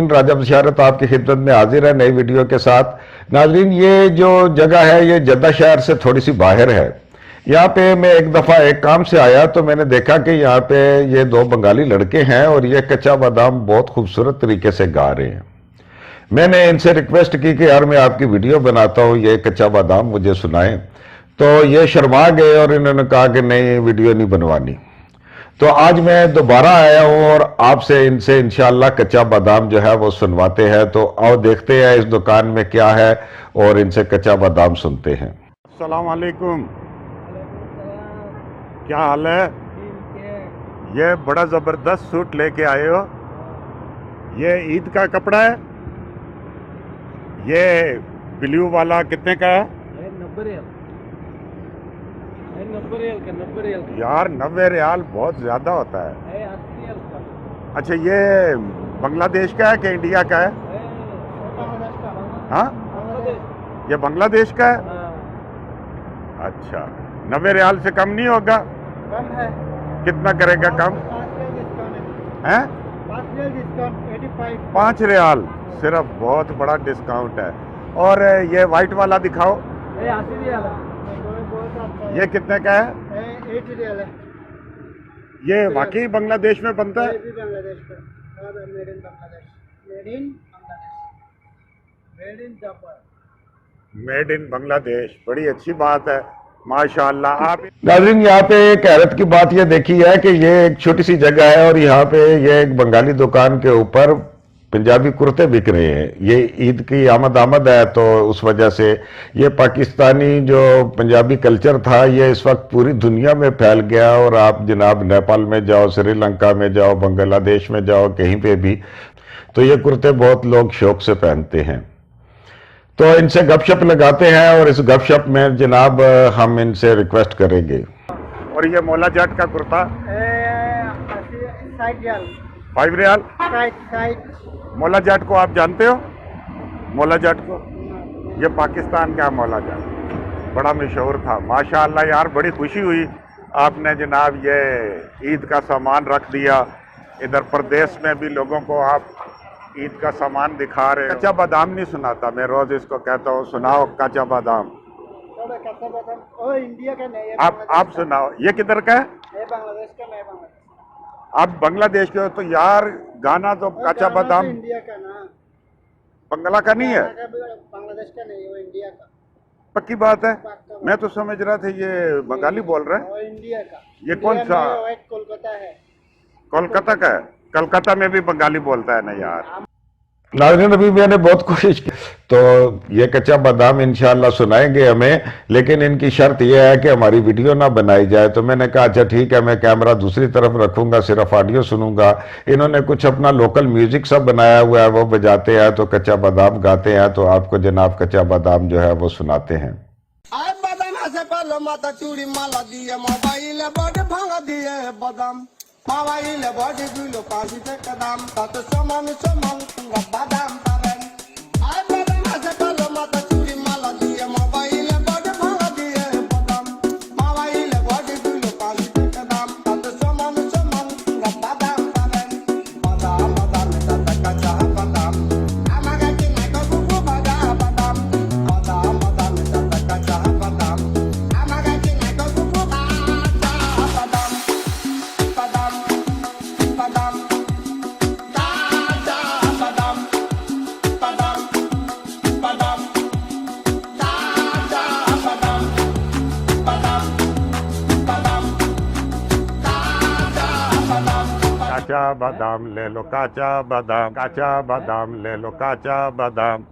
राजा बशारत आपकी खिदमत में हाजिर है नई वीडियो के साथ। नाजरीन, ये जो जगह है ये जद्दा शहर से थोड़ी सी बाहर है। यहाँ पे मैं एक दफ़ा एक काम से आया तो मैंने देखा कि यहाँ पे ये दो बंगाली लड़के हैं और ये कच्चा बादाम बहुत खूबसूरत तरीके से गा रहे हैं। मैंने इनसे रिक्वेस्ट की कि यार मैं आपकी वीडियो बनाता हूँ, ये कच्चा बादाम मुझे सुनाएं। तो ये शर्मा गए और इन्होंने कहा कि नहीं, वीडियो नहीं बनवानी। तो आज मैं दोबारा आया हूं और आपसे इनसे इंशाल्लाह कच्चा बादाम जो है वो सुनवाते हैं। तो आओ देखते हैं इस दुकान में क्या है और इनसे कच्चा बादाम सुनते हैं। अस्सलाम वालेकुम, क्या हाल है? ये बड़ा जबरदस्त सूट लेके आए हो, ये ईद का कपड़ा है। ये ब्लू वाला कितने का है? 90 रियाल। 90 रियाल का, 90 रियाल का। यार 90 रियाल बहुत ज्यादा होता है। 80 रियाल का। अच्छा, ये बांग्लादेश का है कि इंडिया का है? हाँ, ये बांग्लादेश का है। अच्छा, 90 रियाल से कम नहीं होगा? कम है। कितना करेगा कम? 5 रियाल सिर्फ, बहुत बड़ा डिस्काउंट है। और ये वाइट वाला दिखाओ। 80 रियाल है। ये कितने का है? 80 रियाल है। ये वाकई बांग्लादेश में बनता है? बांग्लादेश का, made in Bangladesh, made in Bangladesh, made in Japan, made in Bangladesh. बड़ी अच्छी बात है, माशाअल्लाह। आप नाज़रीन, यहाँ पे एक हैरत की बात ये देखी है कि ये एक छोटी सी जगह है और यहाँ पे ये एक बंगाली दुकान के ऊपर पंजाबी कुर्ते बिक रहे हैं। ये ईद की आमद है तो उस वजह से ये पाकिस्तानी जो पंजाबी कल्चर था ये इस वक्त पूरी दुनिया में फैल गया। और आप जनाब नेपाल में जाओ, श्रीलंका में जाओ, बांग्लादेश में जाओ, कहीं पे भी तो ये कुर्ते बहुत लोग शौक से पहनते हैं। तो इनसे गपशप लगाते हैं और इस गपशप में जनाब हम इनसे रिक्वेस्ट करेंगे। और ये मौला जाट का कुर्ता 5 रियाल। मौला जाट को आप जानते हो? मौला जाट को, ये पाकिस्तान का मौला जाट बड़ा मशहूर था। माशाअल्लाह यार, बड़ी खुशी हुई आपने जनाब ये ईद का सामान रख दिया। इधर प्रदेश में भी लोगों को आप ईद का सामान दिखा रहे हो। कच्चा बादाम नहीं सुनाता, मैं रोज इसको कहता हूँ सुनाओ कच्चा बादाम। कच्चा बादाम ओ इंडिया का नहीं है, आप सुनाओ। ये किधर का है? बांग्लादेश का। मैं बांग्लादेश। आप बांग्लादेश के हो तो यार गाना तो कच्चा बादाम इंडिया का ना, बंगला का नहीं है, बांग्लादेश का नहीं, वो इंडिया का। पक्की बात है? मैं तो समझ रहा था ये बंगाली बोल रहे हैं। वो इंडिया का। ये कौन सा? कोलकाता है। कोलकाता का है? कलकत्ता में भी बंगाली बोलता है ना यार। नाज़रीन, अभी मैंने बहुत कोशिश की तो ये कच्चा बादाम इंशाल्लाह सुनाएंगे हमें, लेकिन इनकी शर्त यह है कि हमारी वीडियो ना बनाई जाए। तो मैंने कहा अच्छा ठीक है, मैं कैमरा दूसरी तरफ रखूंगा, सिर्फ ऑडियो सुनूंगा। इन्होंने कुछ अपना लोकल म्यूजिक सब बनाया हुआ है, वो बजाते हैं तो कच्चा बादाम गाते हैं। तो आपको जनाब कच्चा बादाम जो है वो सुनाते हैं। Mawaile body gulo pasi tekadam tato soman badam paran ay badam ase palo mata churi mala diye mawaile body bhanga diye badam mawaile body gulo pasi tekadam tato soman badam paran badam badam tata kacha badam amaga kinai ko bubu badam badam badam badam tata kacha badam amaga kinai ko bubu badam काचा बादाम ले लो, काचा बादाम, काचा बादाम ले लो, काचा बादाम।